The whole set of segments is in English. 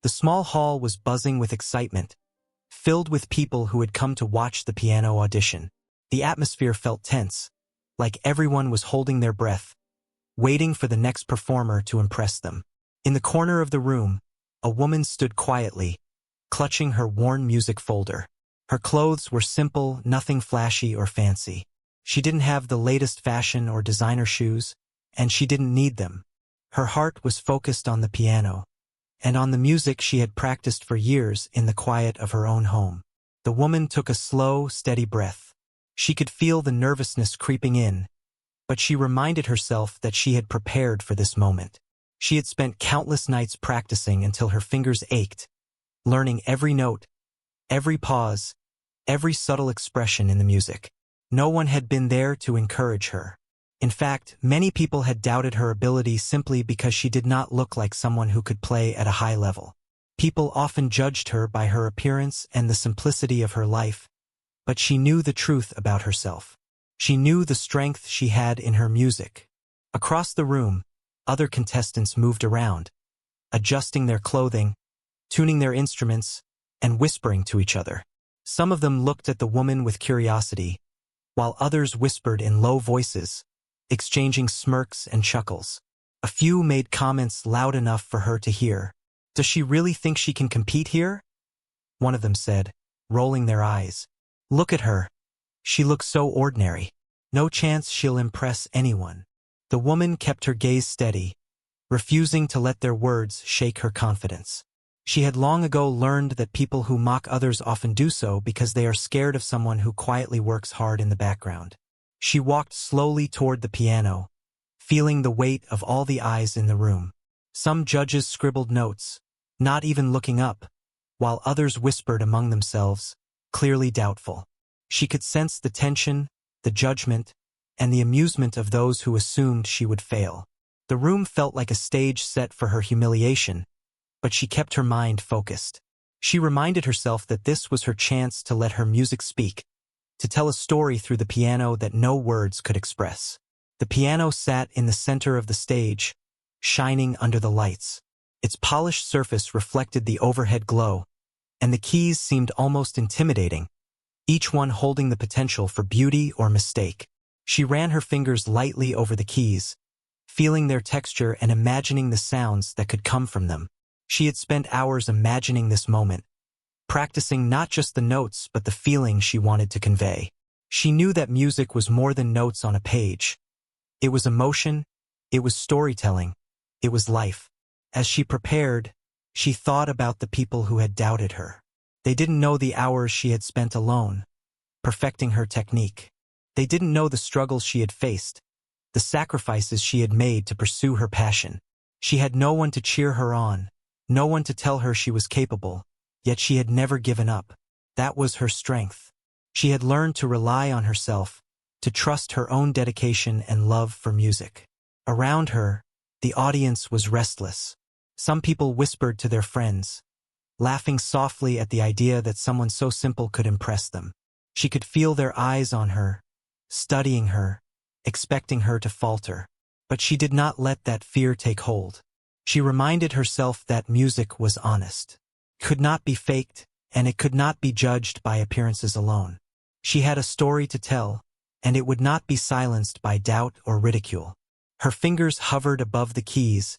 The small hall was buzzing with excitement, filled with people who had come to watch the piano audition. The atmosphere felt tense, like everyone was holding their breath, waiting for the next performer to impress them. In the corner of the room, a woman stood quietly, clutching her worn music folder. Her clothes were simple, nothing flashy or fancy. She didn't have the latest fashion or designer shoes, and she didn't need them. Her heart was focused on the piano, and on the music she had practiced for years in the quiet of her own home. The woman took a slow, steady breath. She could feel the nervousness creeping in, but she reminded herself that she had prepared for this moment. She had spent countless nights practicing until her fingers ached, learning every note, every pause, every subtle expression in the music. No one had been there to encourage her. In fact, many people had doubted her ability simply because she did not look like someone who could play at a high level. People often judged her by her appearance and the simplicity of her life, but she knew the truth about herself. She knew the strength she had in her music. Across the room, other contestants moved around, adjusting their clothing, tuning their instruments, and whispering to each other. Some of them looked at the woman with curiosity, while others whispered in low voices, exchanging smirks and chuckles. A few made comments loud enough for her to hear. "Does she really think she can compete here?" one of them said, rolling their eyes. "Look at her. She looks so ordinary. No chance she'll impress anyone." The woman kept her gaze steady, refusing to let their words shake her confidence. She had long ago learned that people who mock others often do so because they are scared of someone who quietly works hard in the background. She walked slowly toward the piano, feeling the weight of all the eyes in the room. Some judges scribbled notes, not even looking up, while others whispered among themselves, clearly doubtful. She could sense the tension, the judgment, and the amusement of those who assumed she would fail. The room felt like a stage set for her humiliation, but she kept her mind focused. She reminded herself that this was her chance to let her music speak, to tell a story through the piano that no words could express. The piano sat in the center of the stage, shining under the lights. Its polished surface reflected the overhead glow, and the keys seemed almost intimidating, each one holding the potential for beauty or mistake. She ran her fingers lightly over the keys, feeling their texture and imagining the sounds that could come from them. She had spent hours imagining this moment, practicing not just the notes but the feeling she wanted to convey. She knew that music was more than notes on a page. It was emotion, it was storytelling, it was life. As she prepared, she thought about the people who had doubted her. They didn't know the hours she had spent alone, perfecting her technique. They didn't know the struggles she had faced, the sacrifices she had made to pursue her passion. She had no one to cheer her on, no one to tell her she was capable, yet she had never given up. That was her strength. She had learned to rely on herself, to trust her own dedication and love for music. Around her, the audience was restless. Some people whispered to their friends, laughing softly at the idea that someone so simple could impress them. She could feel their eyes on her, studying her, expecting her to falter. But she did not let that fear take hold. She reminded herself that music was honest, could not be faked, and it could not be judged by appearances alone. She had a story to tell, and it would not be silenced by doubt or ridicule. Her fingers hovered above the keys,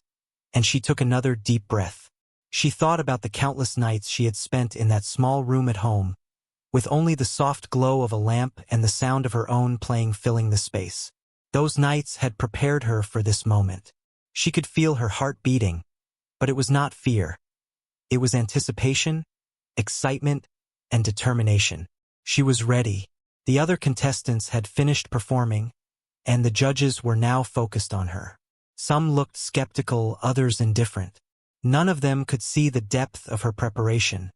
and she took another deep breath. She thought about the countless nights she had spent in that small room at home, with only the soft glow of a lamp and the sound of her own playing filling the space. Those nights had prepared her for this moment. She could feel her heart beating, but it was not fear. It was anticipation, excitement, and determination. She was ready. The other contestants had finished performing, and the judges were now focused on her. Some looked skeptical, others indifferent. None of them could see the depth of her preparation,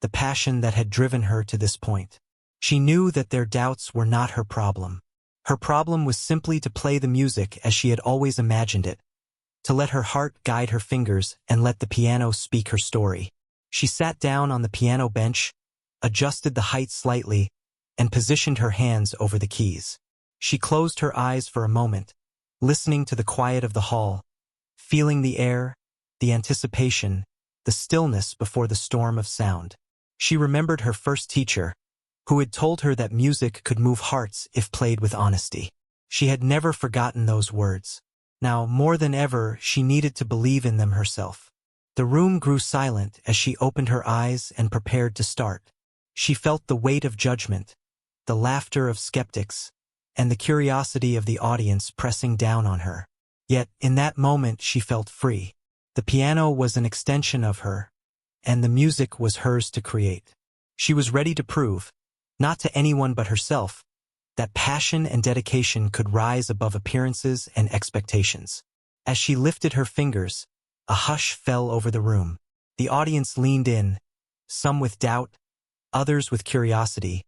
the passion that had driven her to this point. She knew that their doubts were not her problem. Her problem was simply to play the music as she had always imagined it, to let her heart guide her fingers and let the piano speak her story. She sat down on the piano bench, adjusted the height slightly, and positioned her hands over the keys. She closed her eyes for a moment, listening to the quiet of the hall, feeling the air, the anticipation, the stillness before the storm of sound. She remembered her first teacher, who had told her that music could move hearts if played with honesty. She had never forgotten those words. Now, more than ever, she needed to believe in them herself. The room grew silent as she opened her eyes and prepared to start. She felt the weight of judgment, the laughter of skeptics, and the curiosity of the audience pressing down on her. Yet, in that moment, she felt free. The piano was an extension of her, and the music was hers to create. She was ready to prove, not to anyone but herself, that passion and dedication could rise above appearances and expectations. As she lifted her fingers, a hush fell over the room. The audience leaned in, some with doubt, others with curiosity,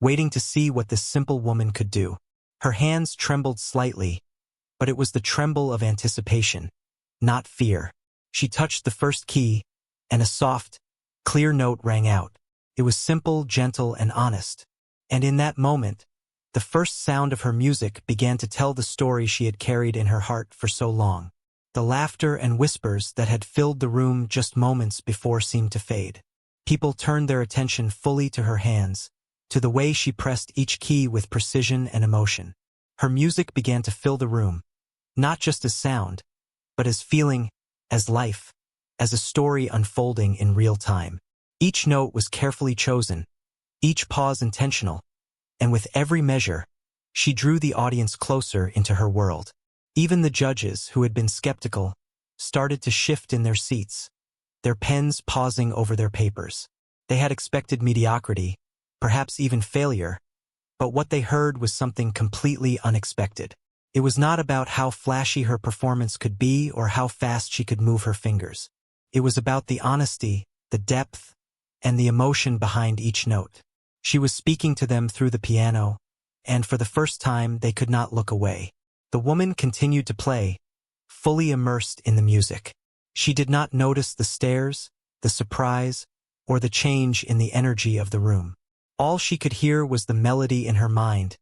waiting to see what this simple woman could do. Her hands trembled slightly, but it was the tremble of anticipation, not fear. She touched the first key, and a soft, clear note rang out. It was simple, gentle, and honest. And in that moment, the first sound of her music began to tell the story she had carried in her heart for so long. The laughter and whispers that had filled the room just moments before seemed to fade. People turned their attention fully to her hands, to the way she pressed each key with precision and emotion. Her music began to fill the room, not just as sound, but as feeling, as life, as a story unfolding in real time. Each note was carefully chosen, each pause intentional, and with every measure, she drew the audience closer into her world. Even the judges, who had been skeptical, started to shift in their seats, their pens pausing over their papers. They had expected mediocrity, perhaps even failure, but what they heard was something completely unexpected. It was not about how flashy her performance could be or how fast she could move her fingers. It was about the honesty, the depth, and the emotion behind each note. She was speaking to them through the piano, and for the first time they could not look away. The woman continued to play, fully immersed in the music. She did not notice the stares, the surprise, or the change in the energy of the room. All she could hear was the melody in her mind,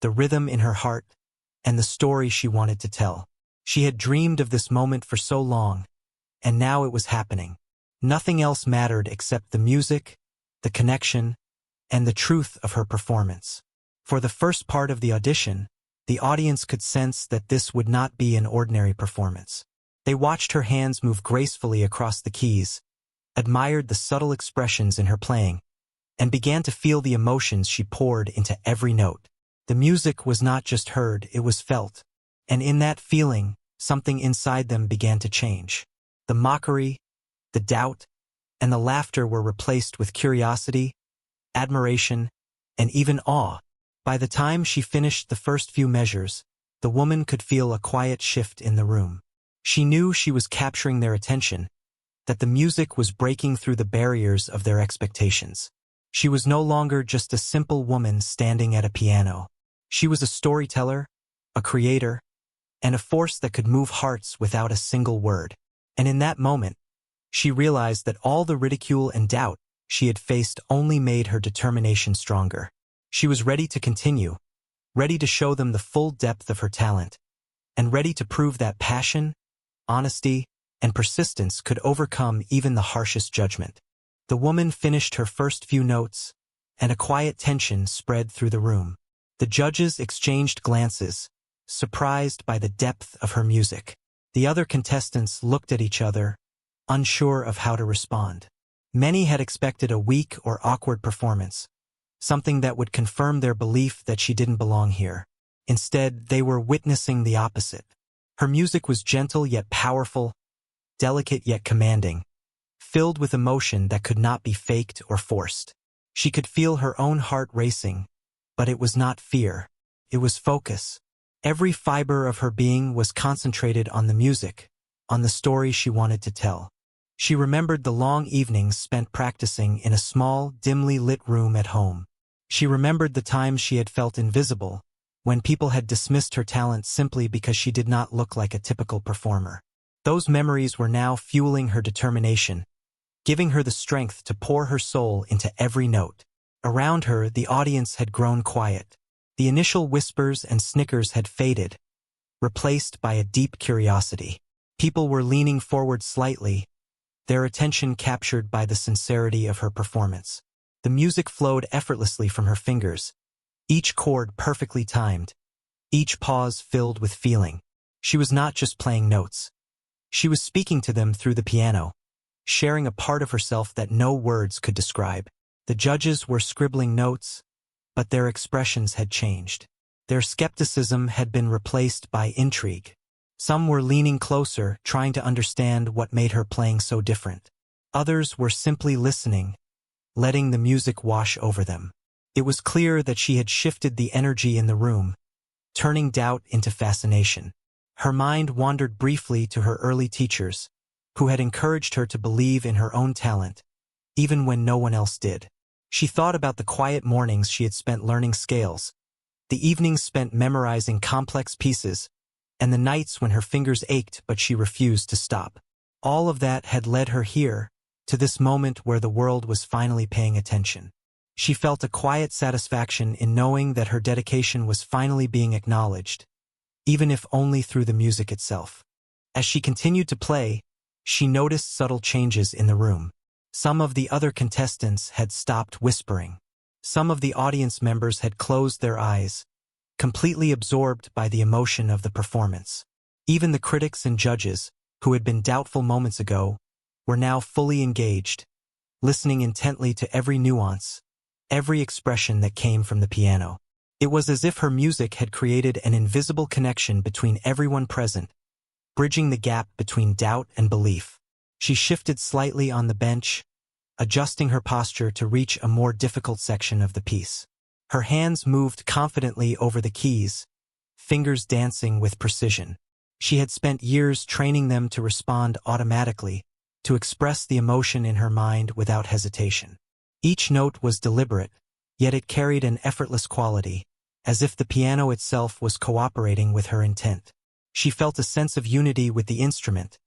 the rhythm in her heart, and the story she wanted to tell. She had dreamed of this moment for so long, and now it was happening. Nothing else mattered except the music, the connection, and the truth of her performance. For the first part of the audition, the audience could sense that this would not be an ordinary performance. They watched her hands move gracefully across the keys, admired the subtle expressions in her playing, and began to feel the emotions she poured into every note. The music was not just heard, it was felt, and in that feeling, something inside them began to change. The mockery, the doubt, and the laughter were replaced with curiosity, admiration, and even awe. By the time she finished the first few measures, the woman could feel a quiet shift in the room. She knew she was capturing their attention, that the music was breaking through the barriers of their expectations. She was no longer just a simple woman standing at a piano. She was a storyteller, a creator, and a force that could move hearts without a single word. And in that moment, she realized that all the ridicule and doubt she had faced only made her determination stronger. She was ready to continue, ready to show them the full depth of her talent, and ready to prove that passion, honesty, and persistence could overcome even the harshest judgment. The woman finished her first few notes, and a quiet tension spread through the room. The judges exchanged glances, surprised by the depth of her music. The other contestants looked at each other, unsure of how to respond. Many had expected a weak or awkward performance, something that would confirm their belief that she didn't belong here. Instead, they were witnessing the opposite. Her music was gentle yet powerful, delicate yet commanding, filled with emotion that could not be faked or forced. She could feel her own heart racing, but it was not fear. It was focus. Every fiber of her being was concentrated on the music, on the story she wanted to tell. She remembered the long evenings spent practicing in a small, dimly lit room at home. She remembered the times she had felt invisible, when people had dismissed her talent simply because she did not look like a typical performer. Those memories were now fueling her determination, giving her the strength to pour her soul into every note. Around her, the audience had grown quiet. The initial whispers and snickers had faded, replaced by a deep curiosity. People were leaning forward slightly, their attention captured by the sincerity of her performance. The music flowed effortlessly from her fingers, each chord perfectly timed, each pause filled with feeling. She was not just playing notes. She was speaking to them through the piano, sharing a part of herself that no words could describe. The judges were scribbling notes, but their expressions had changed. Their skepticism had been replaced by intrigue. Some were leaning closer, trying to understand what made her playing so different. Others were simply listening, letting the music wash over them. It was clear that she had shifted the energy in the room, turning doubt into fascination. Her mind wandered briefly to her early teachers, who had encouraged her to believe in her own talent, even when no one else did. She thought about the quiet mornings she had spent learning scales, the evenings spent memorizing complex pieces, and the nights when her fingers ached but she refused to stop. All of that had led her here, to this moment where the world was finally paying attention. She felt a quiet satisfaction in knowing that her dedication was finally being acknowledged, even if only through the music itself. As she continued to play, she noticed subtle changes in the room. Some of the other contestants had stopped whispering. Some of the audience members had closed their eyes, completely absorbed by the emotion of the performance. Even the critics and judges, who had been doubtful moments ago, were now fully engaged, listening intently to every nuance, every expression that came from the piano. It was as if her music had created an invisible connection between everyone present, bridging the gap between doubt and belief. She shifted slightly on the bench, adjusting her posture to reach a more difficult section of the piece. Her hands moved confidently over the keys, fingers dancing with precision. She had spent years training them to respond automatically, to express the emotion in her mind without hesitation. Each note was deliberate, yet it carried an effortless quality, as if the piano itself was cooperating with her intent. She felt a sense of unity with the instrument,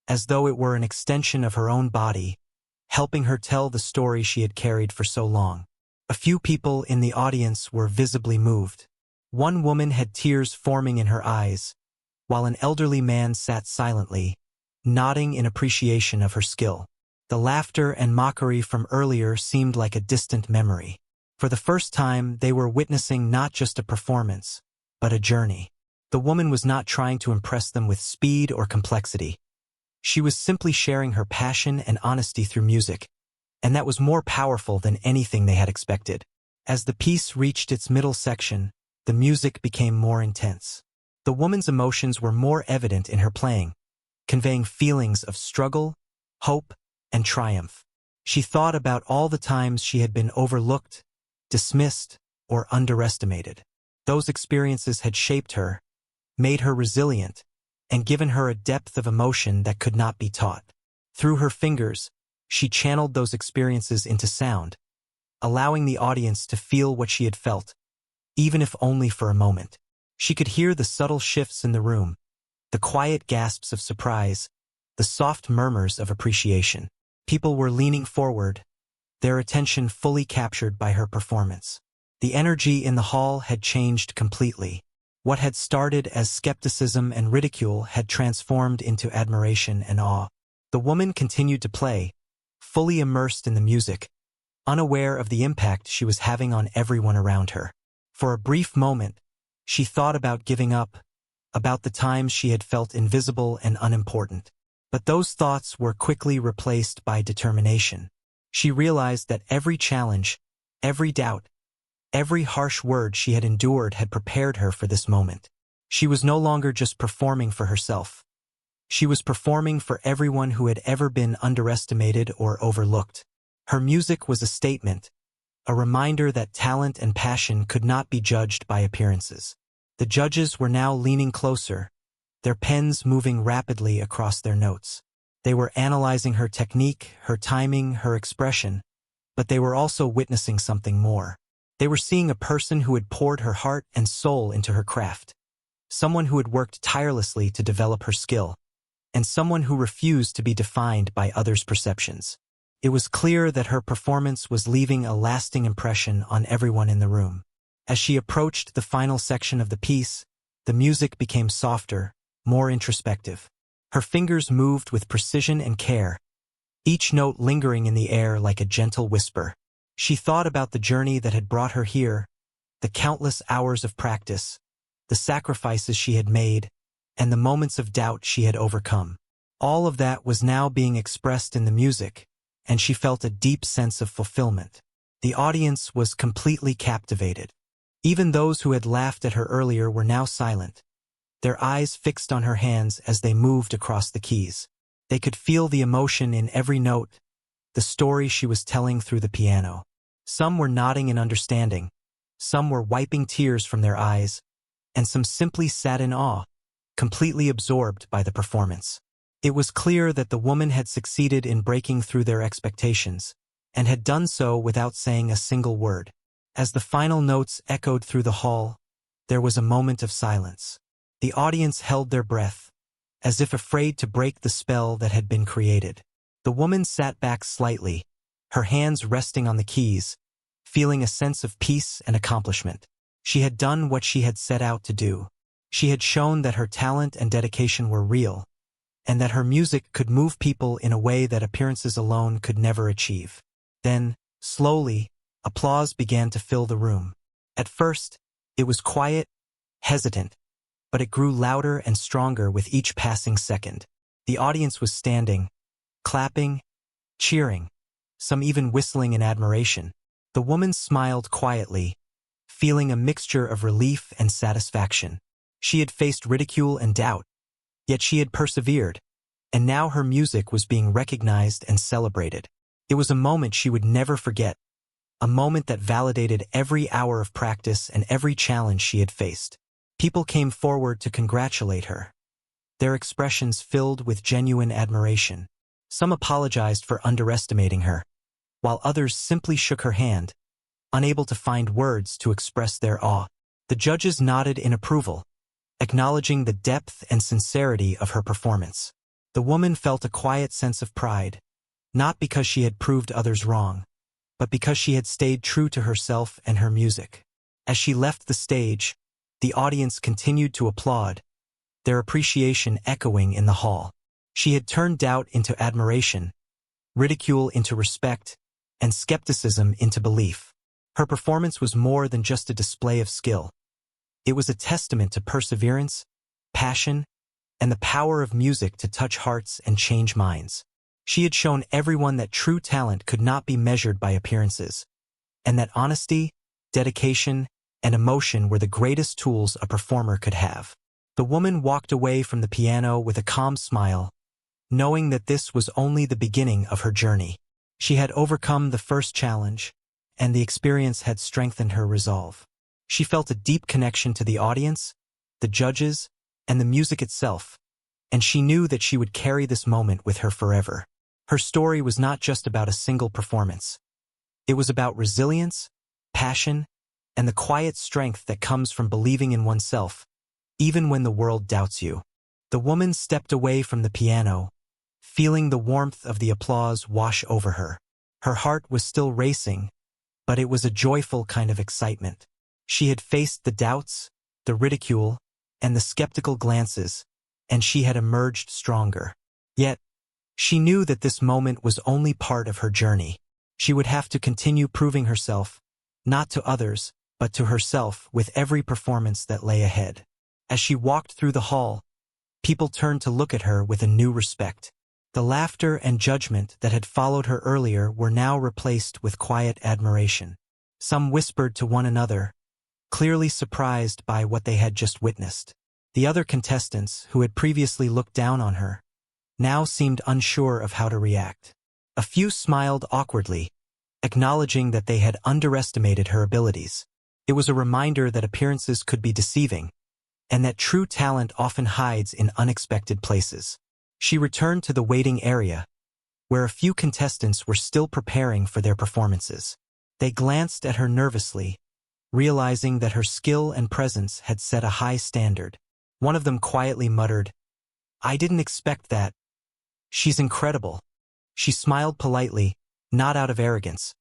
as though it were an extension of her own body, helping her tell the story she had carried for so long. A few people in the audience were visibly moved. One woman had tears forming in her eyes, while an elderly man sat silently, nodding in appreciation of her skill. The laughter and mockery from earlier seemed like a distant memory. For the first time, they were witnessing not just a performance, but a journey. The woman was not trying to impress them with speed or complexity. She was simply sharing her passion and honesty through music, and that was more powerful than anything they had expected. As the piece reached its middle section, the music became more intense. The woman's emotions were more evident in her playing, conveying feelings of struggle, hope, and triumph. She thought about all the times she had been overlooked, dismissed, or underestimated. Those experiences had shaped her, made her resilient, and given her a depth of emotion that could not be taught. Through her fingers, she channeled those experiences into sound, allowing the audience to feel what she had felt, even if only for a moment. She could hear the subtle shifts in the room, the quiet gasps of surprise, the soft murmurs of appreciation. People were leaning forward, their attention fully captured by her performance. The energy in the hall had changed completely. What had started as skepticism and ridicule had transformed into admiration and awe. The woman continued to play, fully immersed in the music, unaware of the impact she was having on everyone around her. For a brief moment, she thought about giving up, about the times she had felt invisible and unimportant. But those thoughts were quickly replaced by determination. She realized that every challenge, every doubt, every harsh word she had endured had prepared her for this moment. She was no longer just performing for herself. She was performing for everyone who had ever been underestimated or overlooked. Her music was a statement, a reminder that talent and passion could not be judged by appearances. The judges were now leaning closer, their pens moving rapidly across their notes. They were analyzing her technique, her timing, her expression, but they were also witnessing something more. They were seeing a person who had poured her heart and soul into her craft, someone who had worked tirelessly to develop her skill, and someone who refused to be defined by others' perceptions. It was clear that her performance was leaving a lasting impression on everyone in the room. As she approached the final section of the piece, the music became softer, more introspective. Her fingers moved with precision and care, each note lingering in the air like a gentle whisper. She thought about the journey that had brought her here, the countless hours of practice, the sacrifices she had made, and the moments of doubt she had overcome. All of that was now being expressed in the music, and she felt a deep sense of fulfillment. The audience was completely captivated. Even those who had laughed at her earlier were now silent, their eyes fixed on her hands as they moved across the keys. They could feel the emotion in every note, the story she was telling through the piano. Some were nodding in understanding, some were wiping tears from their eyes, and some simply sat in awe, completely absorbed by the performance. It was clear that the woman had succeeded in breaking through their expectations, and had done so without saying a single word. As the final notes echoed through the hall, there was a moment of silence. The audience held their breath, as if afraid to break the spell that had been created. The woman sat back slightly, her hands resting on the keys, feeling a sense of peace and accomplishment. She had done what she had set out to do. She had shown that her talent and dedication were real, and that her music could move people in a way that appearances alone could never achieve. Then, slowly, applause began to fill the room. At first, it was quiet, hesitant, but it grew louder and stronger with each passing second. The audience was standing, clapping, cheering, some even whistling in admiration. The woman smiled quietly, feeling a mixture of relief and satisfaction. She had faced ridicule and doubt, yet she had persevered, and now her music was being recognized and celebrated. It was a moment she would never forget, a moment that validated every hour of practice and every challenge she had faced. People came forward to congratulate her, their expressions filled with genuine admiration. Some apologized for underestimating her, while others simply shook her hand, unable to find words to express their awe. The judges nodded in approval, acknowledging the depth and sincerity of her performance. The woman felt a quiet sense of pride, not because she had proved others wrong, but because she had stayed true to herself and her music. As she left the stage, the audience continued to applaud, their appreciation echoing in the hall. She had turned doubt into admiration, ridicule into respect, and skepticism into belief. Her performance was more than just a display of skill. It was a testament to perseverance, passion, and the power of music to touch hearts and change minds. She had shown everyone that true talent could not be measured by appearances, and that honesty, dedication, and emotion were the greatest tools a performer could have. The woman walked away from the piano with a calm smile, knowing that this was only the beginning of her journey. She had overcome the first challenge, and the experience had strengthened her resolve. She felt a deep connection to the audience, the judges, and the music itself, and she knew that she would carry this moment with her forever. Her story was not just about a single performance. It was about resilience, passion, and the quiet strength that comes from believing in oneself, even when the world doubts you. The woman stepped away from the piano, feeling the warmth of the applause wash over her. Her heart was still racing, but it was a joyful kind of excitement. She had faced the doubts, the ridicule, and the skeptical glances, and she had emerged stronger. Yet, she knew that this moment was only part of her journey. She would have to continue proving herself, not to others, but to herself with every performance that lay ahead. As she walked through the hall, people turned to look at her with a new respect. The laughter and judgment that had followed her earlier were now replaced with quiet admiration. Some whispered to one another, clearly surprised by what they had just witnessed. The other contestants, who had previously looked down on her, now seemed unsure of how to react. A few smiled awkwardly, acknowledging that they had underestimated her abilities. It was a reminder that appearances could be deceiving, and that true talent often hides in unexpected places. She returned to the waiting area, where a few contestants were still preparing for their performances. They glanced at her nervously, realizing that her skill and presence had set a high standard. One of them quietly muttered, "I didn't expect that. She's incredible." She smiled politely, not out of arrogance,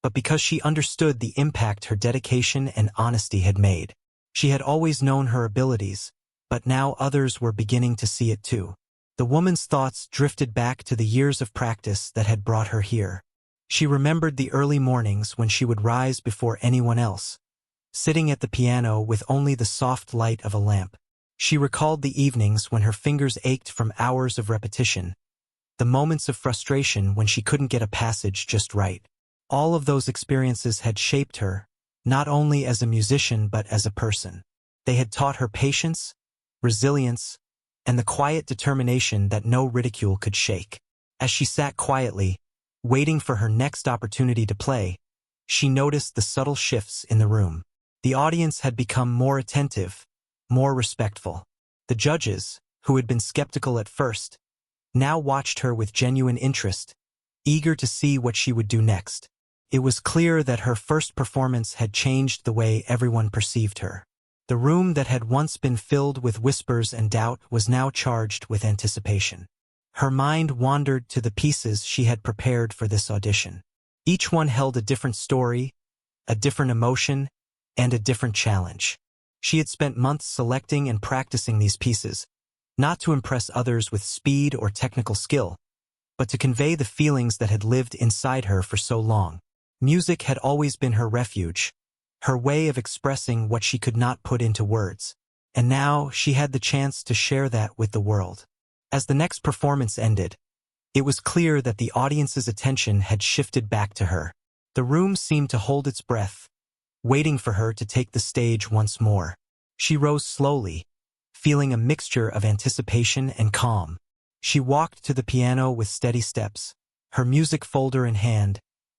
but because she understood the impact her dedication and honesty had made. She had always known her abilities, but now others were beginning to see it too. The woman's thoughts drifted back to the years of practice that had brought her here. She remembered the early mornings when she would rise before anyone else, sitting at the piano with only the soft light of a lamp. She recalled the evenings when her fingers ached from hours of repetition, the moments of frustration when she couldn't get a passage just right. All of those experiences had shaped her, not only as a musician but as a person. They had taught her patience, resilience, and the quiet determination that no ridicule could shake. As she sat quietly, waiting for her next opportunity to play, she noticed the subtle shifts in the room. The audience had become more attentive, more respectful. The judges, who had been skeptical at first, now watched her with genuine interest, eager to see what she would do next. It was clear that her first performance had changed the way everyone perceived her. The room that had once been filled with whispers and doubt was now charged with anticipation. Her mind wandered to the pieces she had prepared for this audition. Each one held a different story, a different emotion, and a different challenge. She had spent months selecting and practicing these pieces, not to impress others with speed or technical skill, but to convey the feelings that had lived inside her for so long. Music had always been her refuge, her way of expressing what she could not put into words, and now she had the chance to share that with the world. As the next performance ended, it was clear that the audience's attention had shifted back to her. The room seemed to hold its breath, waiting for her to take the stage once more. She rose slowly, feeling a mixture of anticipation and calm. She walked to the piano with steady steps, her music folder in hand,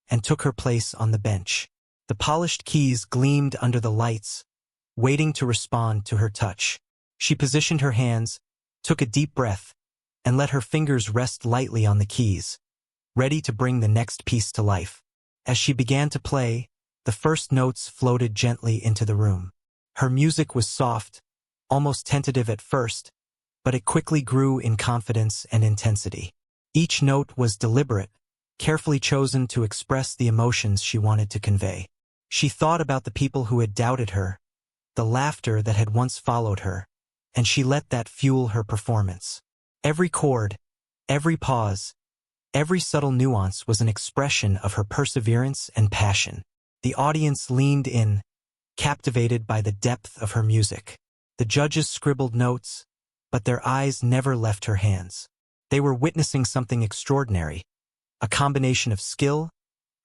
and took her place on the bench. The polished keys gleamed under the lights, waiting to respond to her touch. She positioned her hands, took a deep breath, and let her fingers rest lightly on the keys, ready to bring the next piece to life. As she began to play, the first notes floated gently into the room. Her music was soft, almost tentative at first, but it quickly grew in confidence and intensity. Each note was deliberate, carefully chosen to express the emotions she wanted to convey. She thought about the people who had doubted her, the laughter that had once followed her, and she let that fuel her performance. Every chord, every pause, every subtle nuance was an expression of her perseverance and passion. The audience leaned in, captivated by the depth of her music. The judges scribbled notes, but their eyes never left her hands. They were witnessing something extraordinary, a combination of skill,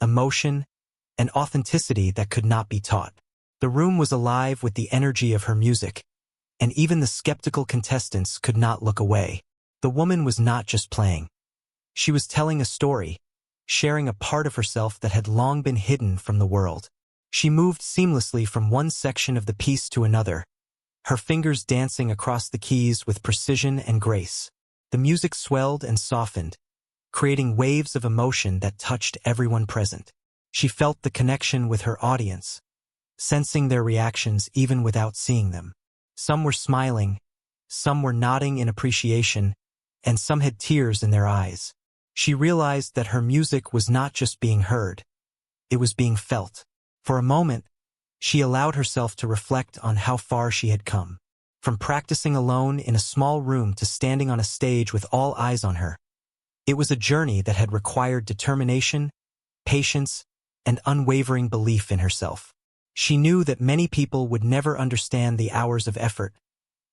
emotion, and authenticity that could not be taught. The room was alive with the energy of her music, and even the skeptical contestants could not look away. The woman was not just playing. She was telling a story, sharing a part of herself that had long been hidden from the world. She moved seamlessly from one section of the piece to another, her fingers dancing across the keys with precision and grace. The music swelled and softened, creating waves of emotion that touched everyone present. She felt the connection with her audience, sensing their reactions even without seeing them. Some were smiling, some were nodding in appreciation, and some had tears in their eyes. She realized that her music was not just being heard, it was being felt. For a moment, she allowed herself to reflect on how far she had come. From practicing alone in a small room to standing on a stage with all eyes on her. It was a journey that had required determination, patience, and unwavering belief in herself. She knew that many people would never understand the hours of effort,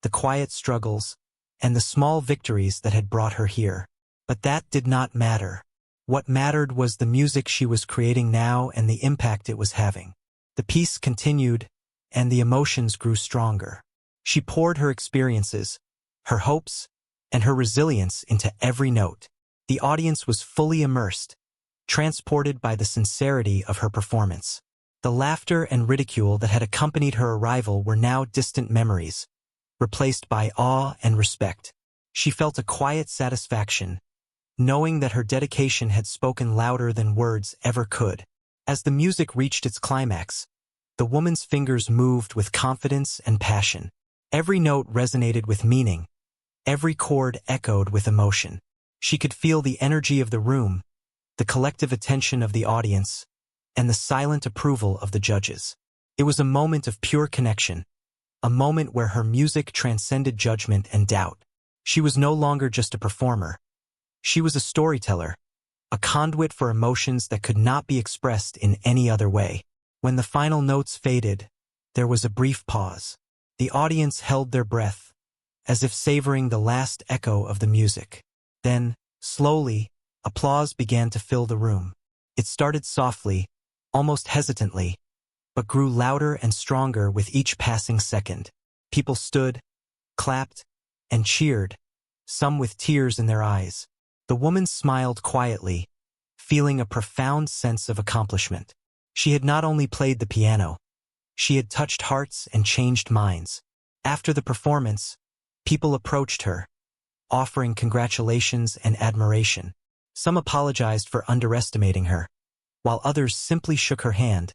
the quiet struggles, and the small victories that had brought her here. But that did not matter. What mattered was the music she was creating now and the impact it was having. The piece continued, and the emotions grew stronger. She poured her experiences, her hopes, and her resilience into every note. The audience was fully immersed, transported by the sincerity of her performance. The laughter and ridicule that had accompanied her arrival were now distant memories, replaced by awe and respect. She felt a quiet satisfaction, knowing that her dedication had spoken louder than words ever could. As the music reached its climax, the woman's fingers moved with confidence and passion. Every note resonated with meaning, every chord echoed with emotion. She could feel the energy of the room, the collective attention of the audience, and the silent approval of the judges. It was a moment of pure connection, a moment where her music transcended judgment and doubt. She was no longer just a performer. She was a storyteller, a conduit for emotions that could not be expressed in any other way. When the final notes faded, there was a brief pause. The audience held their breath, as if savoring the last echo of the music. Then, slowly, applause began to fill the room. It started softly, almost hesitantly, but grew louder and stronger with each passing second. People stood, clapped, and cheered, some with tears in their eyes. The woman smiled quietly, feeling a profound sense of accomplishment. She had not only played the piano, she had touched hearts and changed minds. After the performance, people approached her, offering congratulations and admiration. Some apologized for underestimating her, while others simply shook her hand,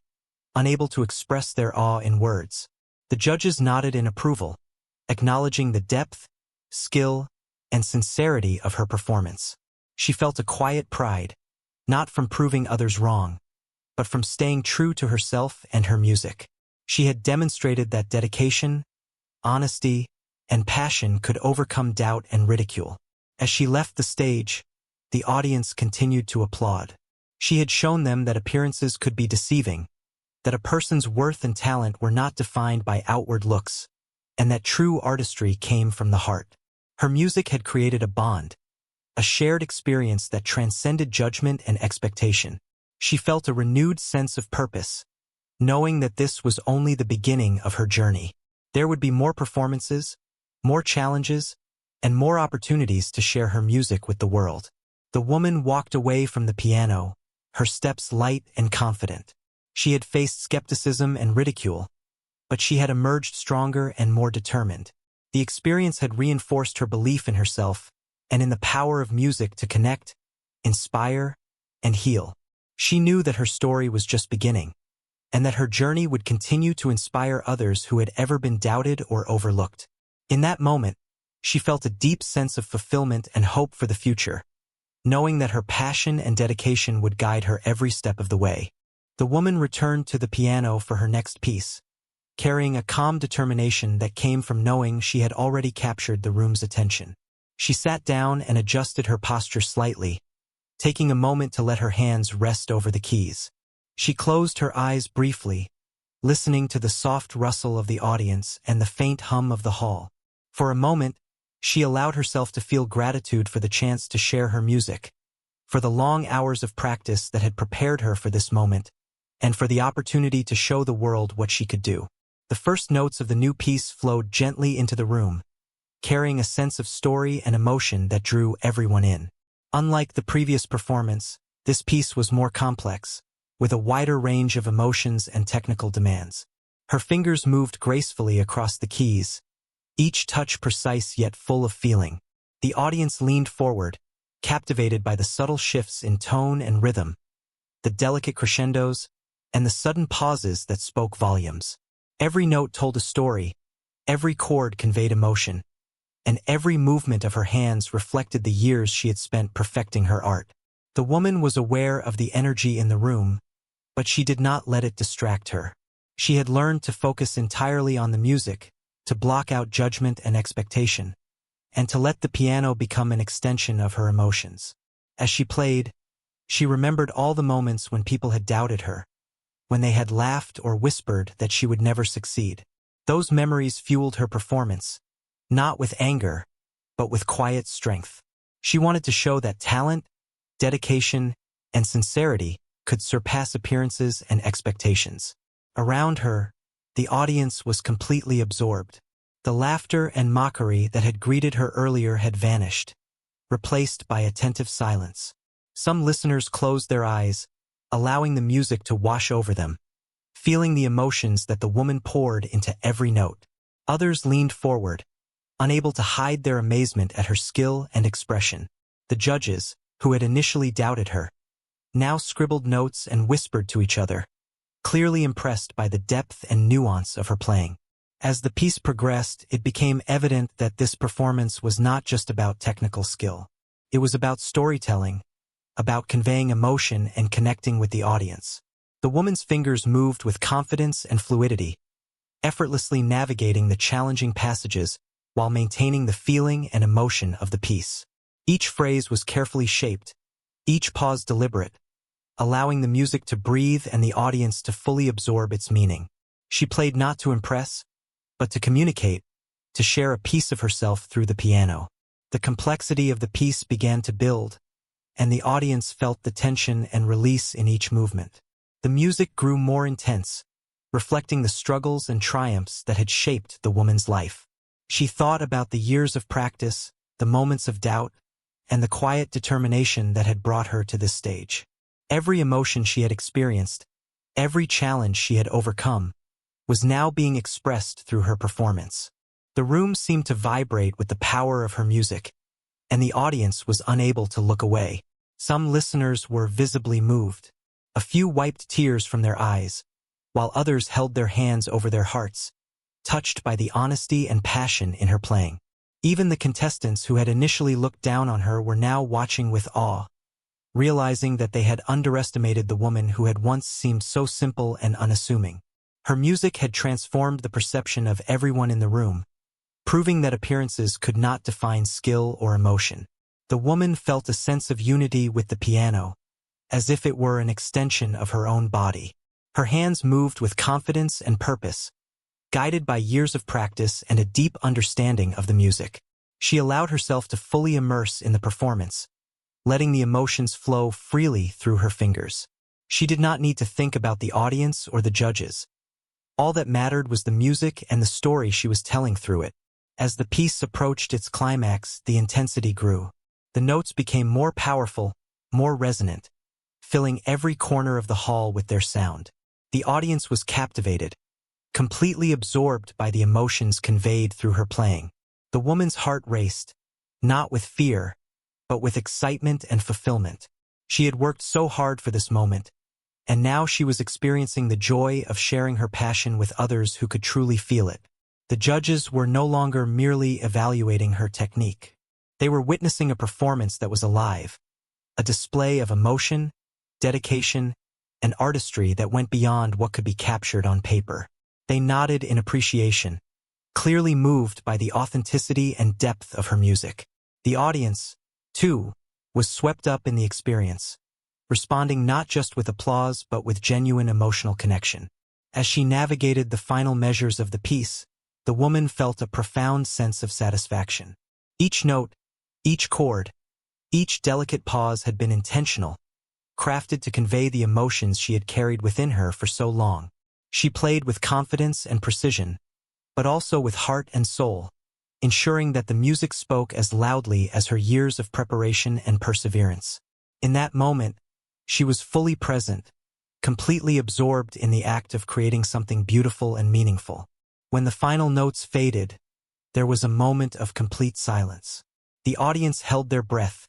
unable to express their awe in words. The judges nodded in approval, acknowledging the depth, skill, and sincerity of her performance. She felt a quiet pride, not from proving others wrong, but from staying true to herself and her music. She had demonstrated that dedication, honesty, and passion could overcome doubt and ridicule. As she left the stage, the audience continued to applaud. She had shown them that appearances could be deceiving, that a person's worth and talent were not defined by outward looks, and that true artistry came from the heart. Her music had created a bond, a shared experience that transcended judgment and expectation. She felt a renewed sense of purpose, knowing that this was only the beginning of her journey. There would be more performances, more challenges, and more opportunities to share her music with the world. The woman walked away from the piano, her steps light and confident. She had faced skepticism and ridicule, but she had emerged stronger and more determined. The experience had reinforced her belief in herself and in the power of music to connect, inspire, and heal. She knew that her story was just beginning, and that her journey would continue to inspire others who had ever been doubted or overlooked. In that moment, she felt a deep sense of fulfillment and hope for the future, knowing that her passion and dedication would guide her every step of the way. The woman returned to the piano for her next piece, carrying a calm determination that came from knowing she had already captured the room's attention. She sat down and adjusted her posture slightly, taking a moment to let her hands rest over the keys. She closed her eyes briefly, listening to the soft rustle of the audience and the faint hum of the hall. For a moment, she allowed herself to feel gratitude for the chance to share her music, for the long hours of practice that had prepared her for this moment, and for the opportunity to show the world what she could do. The first notes of the new piece flowed gently into the room, carrying a sense of story and emotion that drew everyone in. Unlike the previous performance, this piece was more complex, with a wider range of emotions and technical demands. Her fingers moved gracefully across the keys, each touch precise yet full of feeling. The audience leaned forward, captivated by the subtle shifts in tone and rhythm, the delicate crescendos, and the sudden pauses that spoke volumes. Every note told a story, every chord conveyed emotion, and every movement of her hands reflected the years she had spent perfecting her art. The woman was aware of the energy in the room, but she did not let it distract her. She had learned to focus entirely on the music, to block out judgment and expectation, and to let the piano become an extension of her emotions. As she played, she remembered all the moments when people had doubted her, when they had laughed or whispered that she would never succeed. Those memories fueled her performance, not with anger, but with quiet strength. She wanted to show that talent, dedication, and sincerity could surpass appearances and expectations. Around her, the audience was completely absorbed. The laughter and mockery that had greeted her earlier had vanished, replaced by attentive silence. Some listeners closed their eyes, allowing the music to wash over them, feeling the emotions that the woman poured into every note. Others leaned forward, unable to hide their amazement at her skill and expression. The judges, who had initially doubted her, now scribbled notes and whispered to each other, clearly impressed by the depth and nuance of her playing. As the piece progressed, it became evident that this performance was not just about technical skill. It was about storytelling, about conveying emotion and connecting with the audience. The woman's fingers moved with confidence and fluidity, effortlessly navigating the challenging passages, while maintaining the feeling and emotion of the piece. Each phrase was carefully shaped, each pause deliberate, allowing the music to breathe and the audience to fully absorb its meaning. She played not to impress, but to communicate, to share a piece of herself through the piano. The complexity of the piece began to build, and the audience felt the tension and release in each movement. The music grew more intense, reflecting the struggles and triumphs that had shaped the woman's life. She thought about the years of practice, the moments of doubt, and the quiet determination that had brought her to this stage. Every emotion she had experienced, every challenge she had overcome, was now being expressed through her performance. The room seemed to vibrate with the power of her music, and the audience was unable to look away. Some listeners were visibly moved. A few wiped tears from their eyes, while others held their hands over their hearts, touched by the honesty and passion in her playing. Even the contestants who had initially looked down on her were now watching with awe, realizing that they had underestimated the woman who had once seemed so simple and unassuming. Her music had transformed the perception of everyone in the room, proving that appearances could not define skill or emotion. The woman felt a sense of unity with the piano, as if it were an extension of her own body. Her hands moved with confidence and purpose, guided by years of practice and a deep understanding of the music. She allowed herself to fully immerse in the performance, letting the emotions flow freely through her fingers. She did not need to think about the audience or the judges. All that mattered was the music and the story she was telling through it. As the piece approached its climax, the intensity grew. The notes became more powerful, more resonant, filling every corner of the hall with their sound. The audience was captivated, completely absorbed by the emotions conveyed through her playing. The woman's heart raced, not with fear, but with excitement and fulfillment. She had worked so hard for this moment, and now she was experiencing the joy of sharing her passion with others who could truly feel it. The judges were no longer merely evaluating her technique. They were witnessing a performance that was alive, a display of emotion, dedication, and artistry that went beyond what could be captured on paper. They nodded in appreciation, clearly moved by the authenticity and depth of her music. The audience, too, was swept up in the experience, responding not just with applause but with genuine emotional connection. As she navigated the final measures of the piece, the woman felt a profound sense of satisfaction. Each note, each chord, each delicate pause had been intentional, crafted to convey the emotions she had carried within her for so long. She played with confidence and precision, but also with heart and soul, ensuring that the music spoke as loudly as her years of preparation and perseverance. In that moment, she was fully present, completely absorbed in the act of creating something beautiful and meaningful. When the final notes faded, there was a moment of complete silence. The audience held their breath,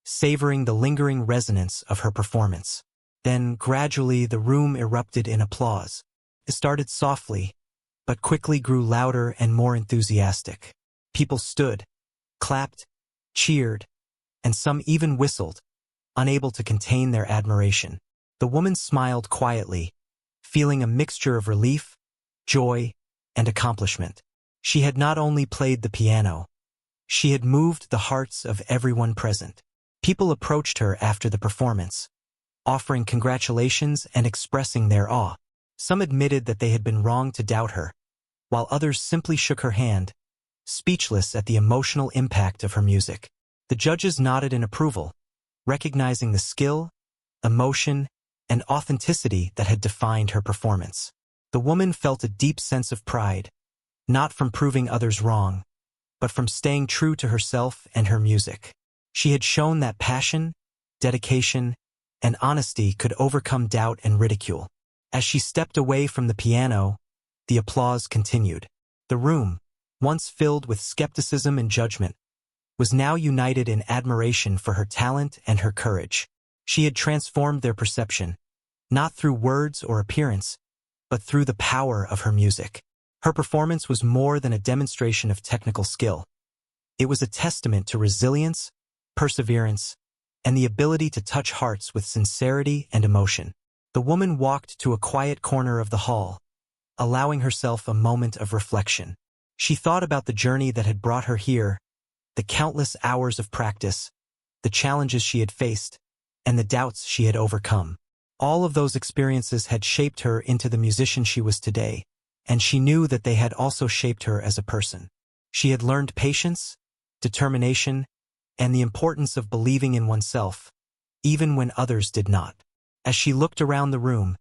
savoring the lingering resonance of her performance. Then, gradually, the room erupted in applause. It started softly, but quickly grew louder and more enthusiastic. People stood, clapped, cheered, and some even whistled, unable to contain their admiration. The woman smiled quietly, feeling a mixture of relief, joy, and accomplishment. She had not only played the piano, she had moved the hearts of everyone present. People approached her after the performance, offering congratulations and expressing their awe. Some admitted that they had been wrong to doubt her, while others simply shook her hand, speechless at the emotional impact of her music. The judges nodded in approval, recognizing the skill, emotion, and authenticity that had defined her performance. The woman felt a deep sense of pride, not from proving others wrong, but from staying true to herself and her music. She had shown that passion, dedication, and honesty could overcome doubt and ridicule. As she stepped away from the piano, the applause continued. The room, once filled with skepticism and judgment, was now united in admiration for her talent and her courage. She had transformed their perception, not through words or appearance, but through the power of her music. Her performance was more than a demonstration of technical skill. It was a testament to resilience, perseverance, and the ability to touch hearts with sincerity and emotion. The woman walked to a quiet corner of the hall, allowing herself a moment of reflection. She thought about the journey that had brought her here, the countless hours of practice, the challenges she had faced, and the doubts she had overcome. All of those experiences had shaped her into the musician she was today, and she knew that they had also shaped her as a person. She had learned patience, determination, and the importance of believing in oneself, even when others did not. As she looked around the room,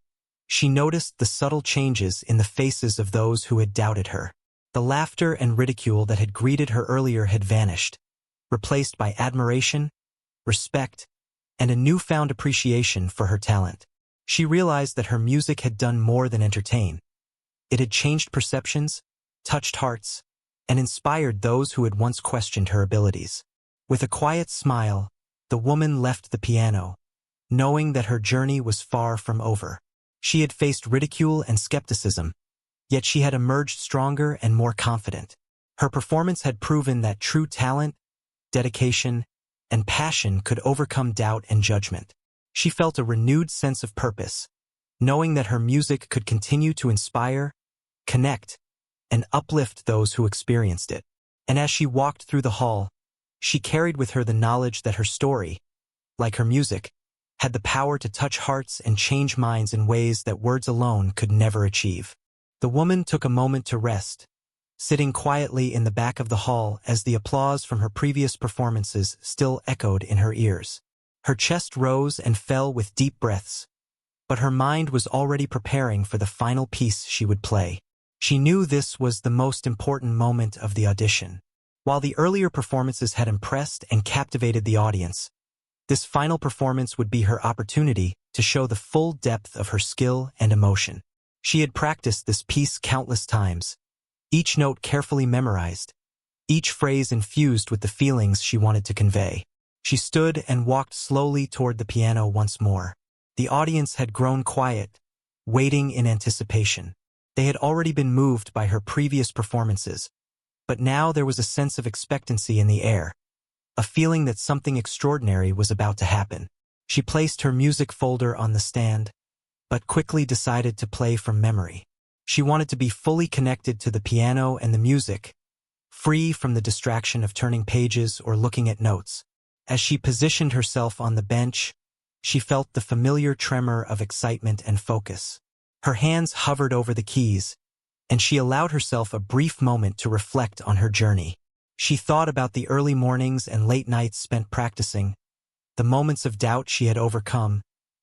she noticed the subtle changes in the faces of those who had doubted her. The laughter and ridicule that had greeted her earlier had vanished, replaced by admiration, respect, and a newfound appreciation for her talent. She realized that her music had done more than entertain. It had changed perceptions, touched hearts, and inspired those who had once questioned her abilities. With a quiet smile, the woman left the piano, knowing that her journey was far from over. She had faced ridicule and skepticism, yet she had emerged stronger and more confident. Her performance had proven that true talent, dedication, and passion could overcome doubt and judgment. She felt a renewed sense of purpose, knowing that her music could continue to inspire, connect, and uplift those who experienced it. And as she walked through the hall, she carried with her the knowledge that her story, like her music, had the power to touch hearts and change minds in ways that words alone could never achieve. The woman took a moment to rest, sitting quietly in the back of the hall as the applause from her previous performances still echoed in her ears. Her chest rose and fell with deep breaths, but her mind was already preparing for the final piece she would play. She knew this was the most important moment of the audition. While the earlier performances had impressed and captivated the audience, this final performance would be her opportunity to show the full depth of her skill and emotion. She had practiced this piece countless times, each note carefully memorized, each phrase infused with the feelings she wanted to convey. She stood and walked slowly toward the piano once more. The audience had grown quiet, waiting in anticipation. They had already been moved by her previous performances, but now there was a sense of expectancy in the air, a feeling that something extraordinary was about to happen. She placed her music folder on the stand, but quickly decided to play from memory. She wanted to be fully connected to the piano and the music, free from the distraction of turning pages or looking at notes. As she positioned herself on the bench, she felt the familiar tremor of excitement and focus. Her hands hovered over the keys, and she allowed herself a brief moment to reflect on her journey. She thought about the early mornings and late nights spent practicing, the moments of doubt she had overcome,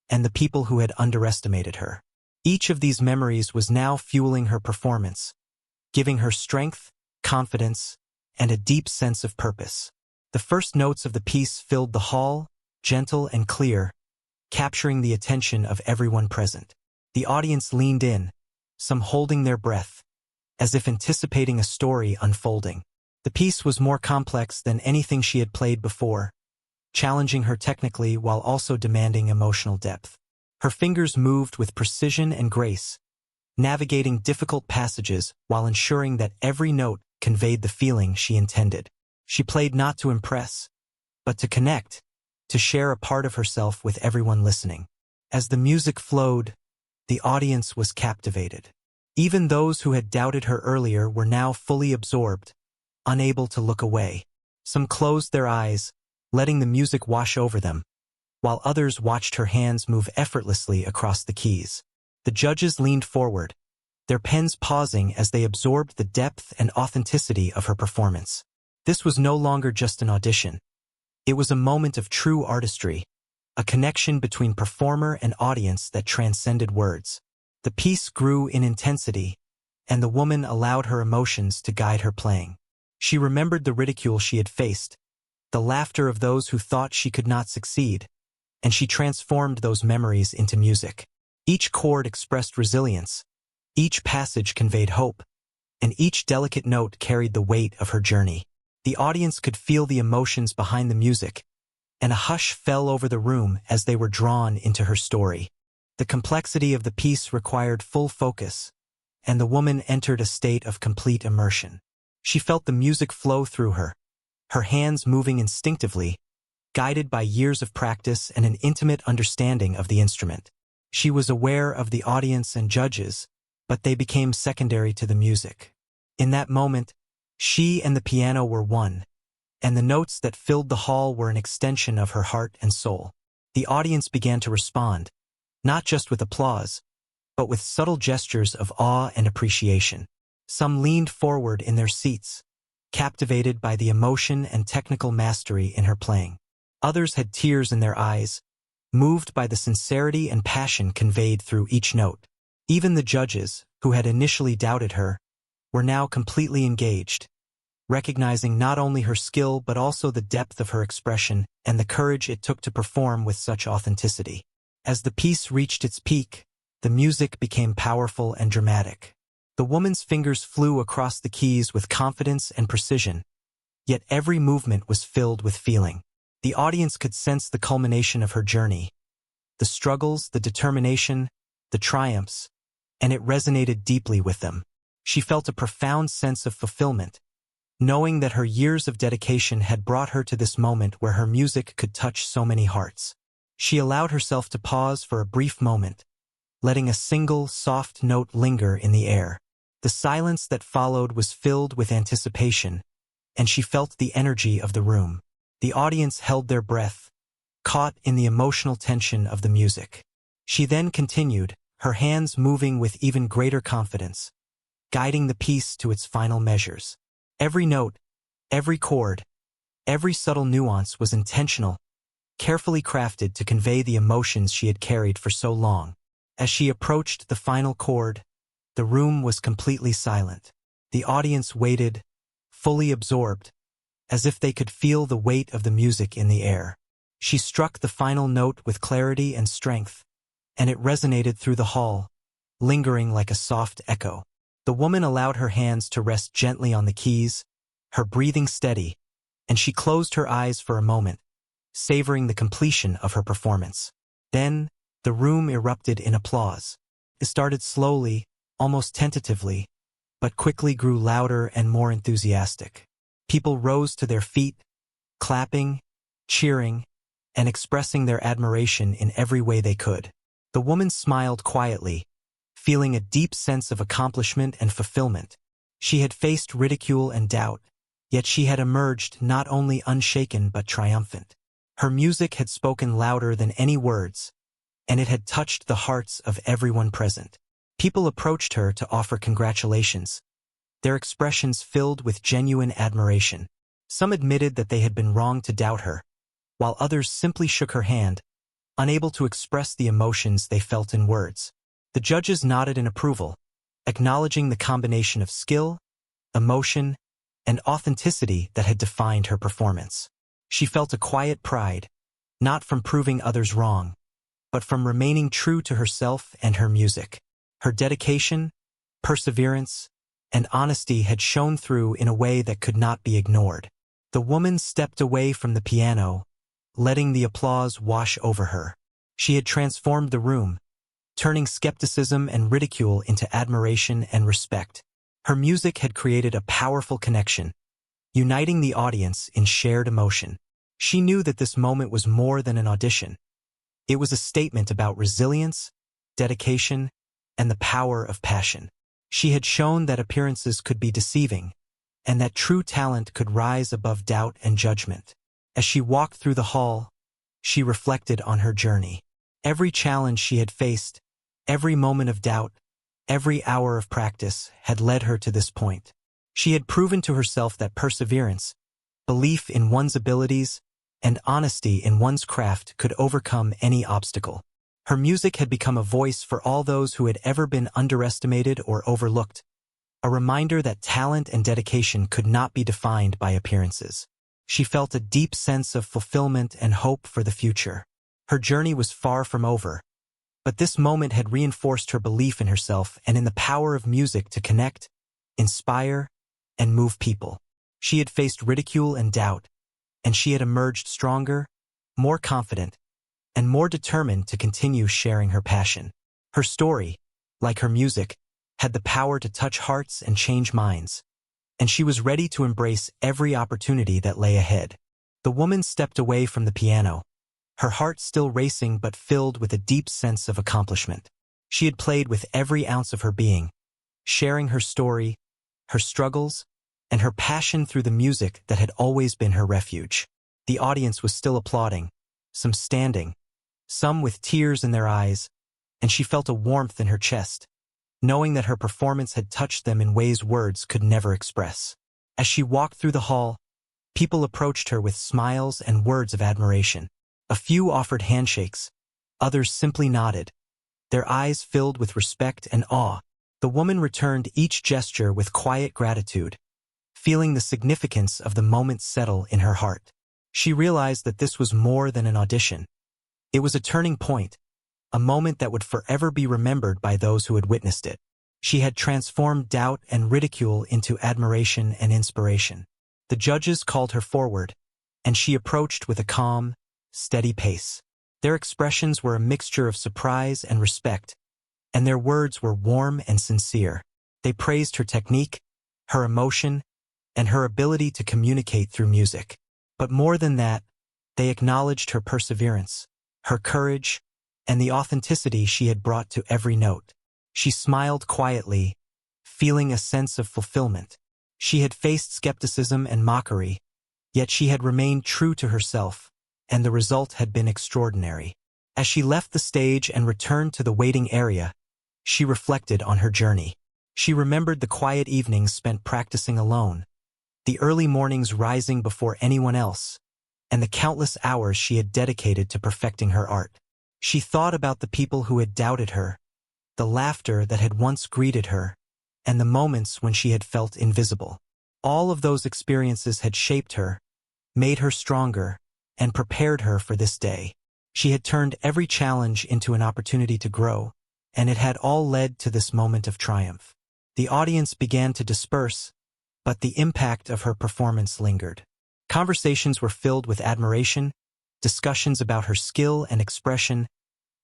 and the people who had underestimated her. Each of these memories was now fueling her performance, giving her strength, confidence, and a deep sense of purpose. The first notes of the piece filled the hall, gentle and clear, capturing the attention of everyone present. The audience leaned in, some holding their breath, as if anticipating a story unfolding. The piece was more complex than anything she had played before, challenging her technically while also demanding emotional depth. Her fingers moved with precision and grace, navigating difficult passages while ensuring that every note conveyed the feeling she intended. She played not to impress, but to connect, to share a part of herself with everyone listening. As the music flowed, the audience was captivated. Even those who had doubted her earlier were now fully absorbed, unable to look away. Some closed their eyes, letting the music wash over them, while others watched her hands move effortlessly across the keys. The judges leaned forward, their pens pausing as they absorbed the depth and authenticity of her performance. This was no longer just an audition. It was a moment of true artistry, a connection between performer and audience that transcended words. The piece grew in intensity, and the woman allowed her emotions to guide her playing. She remembered the ridicule she had faced, the laughter of those who thought she could not succeed, and she transformed those memories into music. Each chord expressed resilience, each passage conveyed hope, and each delicate note carried the weight of her journey. The audience could feel the emotions behind the music, and a hush fell over the room as they were drawn into her story. The complexity of the piece required full focus, and the woman entered a state of complete immersion. She felt the music flow through her hands moving instinctively, guided by years of practice and an intimate understanding of the instrument. She was aware of the audience and judges, but they became secondary to the music. In that moment, She and the piano were one, and the notes that filled the hall were an extension of her heart and soul. The audience began to respond, not just with applause, but with subtle gestures of awe and appreciation. Some leaned forward in their seats, captivated by the emotion and technical mastery in her playing. Others had tears in their eyes, moved by the sincerity and passion conveyed through each note. Even the judges, who had initially doubted her, were now completely engaged, recognizing not only her skill but also the depth of her expression and the courage it took to perform with such authenticity. As the piece reached its peak, the music became powerful and dramatic. The woman's fingers flew across the keys with confidence and precision, yet every movement was filled with feeling. The audience could sense the culmination of her journey, the struggles, the determination, the triumphs, and it resonated deeply with them. She felt a profound sense of fulfillment, knowing that her years of dedication had brought her to this moment where her music could touch so many hearts. She allowed herself to pause for a brief moment, letting a single, soft note linger in the air. The silence that followed was filled with anticipation, and she felt the energy of the room. The audience held their breath, caught in the emotional tension of the music. She then continued, her hands moving with even greater confidence, guiding the piece to its final measures. Every note, every chord, every subtle nuance was intentional, carefully crafted to convey the emotions she had carried for so long. As she approached the final chord, the room was completely silent. The audience waited, fully absorbed, as if they could feel the weight of the music in the air. She struck the final note with clarity and strength, and it resonated through the hall, lingering like a soft echo. The woman allowed her hands to rest gently on the keys, her breathing steady, and she closed her eyes for a moment, savoring the completion of her performance. Then, the room erupted in applause. It started slowly, almost tentatively, but quickly grew louder and more enthusiastic. People rose to their feet, clapping, cheering, and expressing their admiration in every way they could. The woman smiled quietly, feeling a deep sense of accomplishment and fulfillment. She had faced ridicule and doubt, yet she had emerged not only unshaken but triumphant. Her music had spoken louder than any words, and it had touched the hearts of everyone present. People approached her to offer congratulations, their expressions filled with genuine admiration. Some admitted that they had been wrong to doubt her, while others simply shook her hand, unable to express the emotions they felt in words. The judges nodded in approval, acknowledging the combination of skill, emotion, and authenticity that had defined her performance. She felt a quiet pride, not from proving others wrong, but from remaining true to herself and her music. Her dedication, perseverance, and honesty had shone through in a way that could not be ignored. The woman stepped away from the piano, letting the applause wash over her. She had transformed the room, turning skepticism and ridicule into admiration and respect. Her music had created a powerful connection, uniting the audience in shared emotion. She knew that this moment was more than an audition. It was a statement about resilience, dedication, and the power of passion. She had shown that appearances could be deceiving, and that true talent could rise above doubt and judgment. As she walked through the hall, she reflected on her journey. Every challenge she had faced, every moment of doubt, every hour of practice had led her to this point. She had proven to herself that perseverance, belief in one's abilities, and honesty in one's craft could overcome any obstacle. Her music had become a voice for all those who had ever been underestimated or overlooked, a reminder that talent and dedication could not be defined by appearances. She felt a deep sense of fulfillment and hope for the future. Her journey was far from over, but this moment had reinforced her belief in herself and in the power of music to connect, inspire, and move people. She had faced ridicule and doubt, and she had emerged stronger, more confident, and more determined to continue sharing her passion. Her story, like her music, had the power to touch hearts and change minds, and she was ready to embrace every opportunity that lay ahead. The woman stepped away from the piano, her heart still racing but filled with a deep sense of accomplishment. She had played with every ounce of her being, sharing her story, her struggles, and her passion through the music that had always been her refuge. The audience was still applauding, some standing, some with tears in their eyes, and she felt a warmth in her chest, knowing that her performance had touched them in ways words could never express. As she walked through the hall, people approached her with smiles and words of admiration. A few offered handshakes, others simply nodded, their eyes filled with respect and awe. The woman returned each gesture with quiet gratitude, feeling the significance of the moment settle in her heart. She realized that this was more than an audition. It was a turning point, a moment that would forever be remembered by those who had witnessed it. She had transformed doubt and ridicule into admiration and inspiration. The judges called her forward, and she approached with a calm, steady pace. Their expressions were a mixture of surprise and respect, and their words were warm and sincere. They praised her technique, her emotion, and her ability to communicate through music. But more than that, they acknowledged her perseverance, her courage, and the authenticity she had brought to every note. She smiled quietly, feeling a sense of fulfillment. She had faced skepticism and mockery, yet she had remained true to herself, and the result had been extraordinary. As she left the stage and returned to the waiting area, she reflected on her journey. She remembered the quiet evenings spent practicing alone, the early mornings rising before anyone else, and the countless hours she had dedicated to perfecting her art. She thought about the people who had doubted her, the laughter that had once greeted her, and the moments when she had felt invisible. All of those experiences had shaped her, made her stronger, and prepared her for this day. She had turned every challenge into an opportunity to grow, and it had all led to this moment of triumph. The audience began to disperse, but the impact of her performance lingered. Conversations were filled with admiration, discussions about her skill and expression,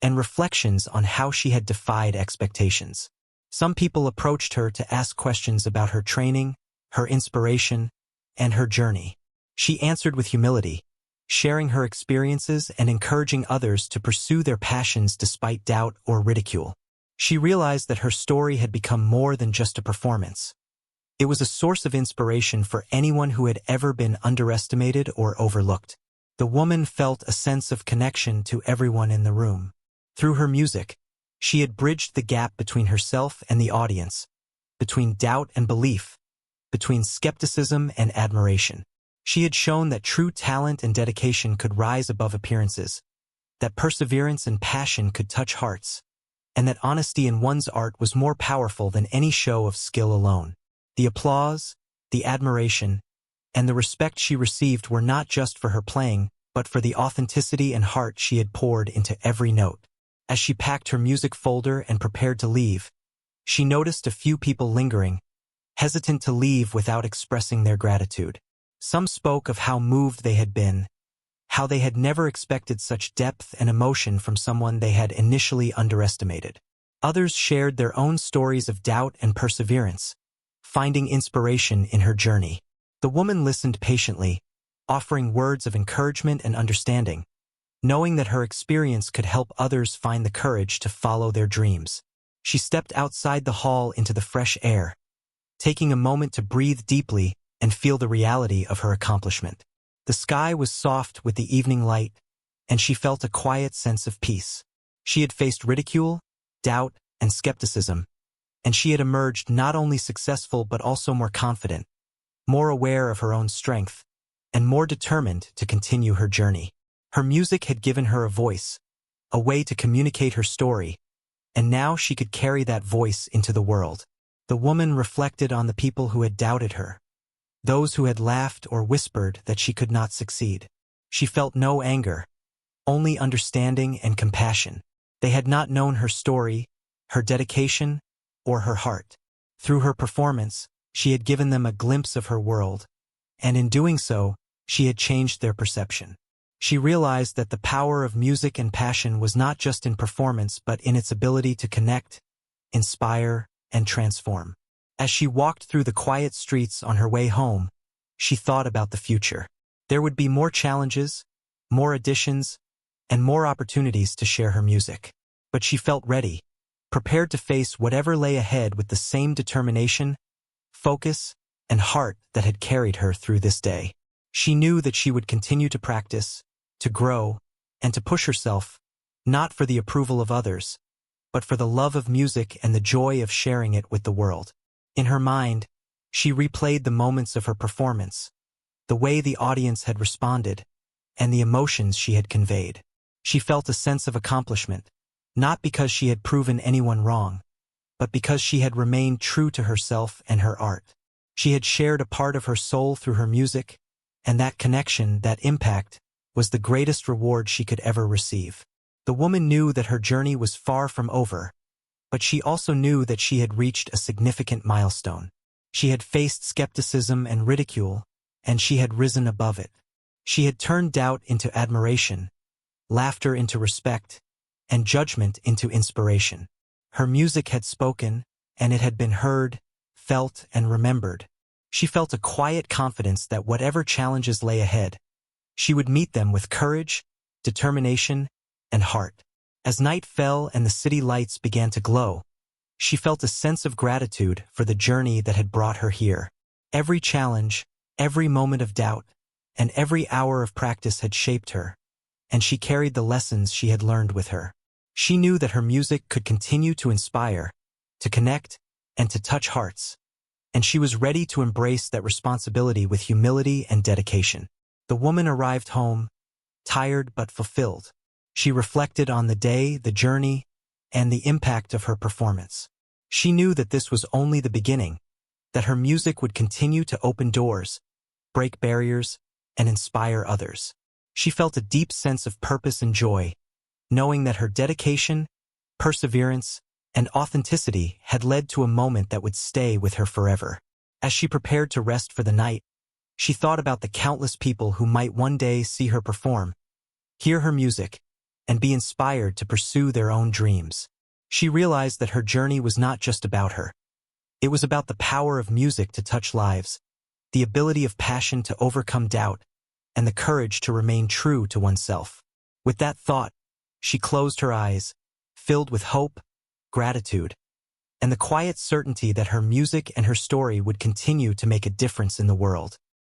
and reflections on how she had defied expectations. Some people approached her to ask questions about her training, her inspiration, and her journey. She answered with humility, sharing her experiences and encouraging others to pursue their passions despite doubt or ridicule. She realized that her story had become more than just a performance. It was a source of inspiration for anyone who had ever been underestimated or overlooked. The woman felt a sense of connection to everyone in the room. Through her music, she had bridged the gap between herself and the audience, between doubt and belief, between skepticism and admiration. She had shown that true talent and dedication could rise above appearances, that perseverance and passion could touch hearts, and that honesty in one's art was more powerful than any show of skill alone. The applause, the admiration, and the respect she received were not just for her playing, but for the authenticity and heart she had poured into every note. As she packed her music folder and prepared to leave, she noticed a few people lingering, hesitant to leave without expressing their gratitude. Some spoke of how moved they had been, how they had never expected such depth and emotion from someone they had initially underestimated. Others shared their own stories of doubt and perseverance, finding inspiration in her journey. The woman listened patiently, offering words of encouragement and understanding, knowing that her experience could help others find the courage to follow their dreams. She stepped outside the hall into the fresh air, taking a moment to breathe deeply and feel the reality of her accomplishment. The sky was soft with the evening light, and she felt a quiet sense of peace. She had faced ridicule, doubt, and skepticism, and she had emerged not only successful but also more confident, more aware of her own strength, and more determined to continue her journey. Her music had given her a voice, a way to communicate her story, and now she could carry that voice into the world. The woman reflected on the people who had doubted her, those who had laughed or whispered that she could not succeed. She felt no anger, only understanding and compassion. They had not known her story, her dedication, or her heart. Through her performance, she had given them a glimpse of her world, and in doing so, she had changed their perception. She realized that the power of music and passion was not just in performance but in its ability to connect, inspire, and transform. As she walked through the quiet streets on her way home, she thought about the future. There would be more challenges, more auditions, and more opportunities to share her music. But she felt ready, prepared to face whatever lay ahead with the same determination, focus, and heart that had carried her through this day. She knew that she would continue to practice, to grow, and to push herself, not for the approval of others, but for the love of music and the joy of sharing it with the world. In her mind, she replayed the moments of her performance, the way the audience had responded, and the emotions she had conveyed. She felt a sense of accomplishment, not because she had proven anyone wrong, but because she had remained true to herself and her art. She had shared a part of her soul through her music, and that connection, that impact, was the greatest reward she could ever receive. The woman knew that her journey was far from over, but she also knew that she had reached a significant milestone. She had faced skepticism and ridicule, and she had risen above it. She had turned doubt into admiration, laughter into respect, and judgment into inspiration. Her music had spoken, and it had been heard, felt, and remembered. She felt a quiet confidence that whatever challenges lay ahead, she would meet them with courage, determination, and heart. As night fell and the city lights began to glow, she felt a sense of gratitude for the journey that had brought her here. Every challenge, every moment of doubt, and every hour of practice had shaped her, and she carried the lessons she had learned with her. She knew that her music could continue to inspire, to connect, and to touch hearts, and she was ready to embrace that responsibility with humility and dedication. The woman arrived home, tired but fulfilled. She reflected on the day, the journey, and the impact of her performance. She knew that this was only the beginning, that her music would continue to open doors, break barriers, and inspire others. She felt a deep sense of purpose and joy, knowing that her dedication, perseverance, and authenticity had led to a moment that would stay with her forever. As she prepared to rest for the night, she thought about the countless people who might one day see her perform, hear her music, and be inspired to pursue their own dreams. She realized that her journey was not just about her. It was about the power of music to touch lives, the ability of passion to overcome doubt, and the courage to remain true to oneself. With that thought, she closed her eyes, filled with hope, gratitude, and the quiet certainty that her music and her story would continue to make a difference in the world.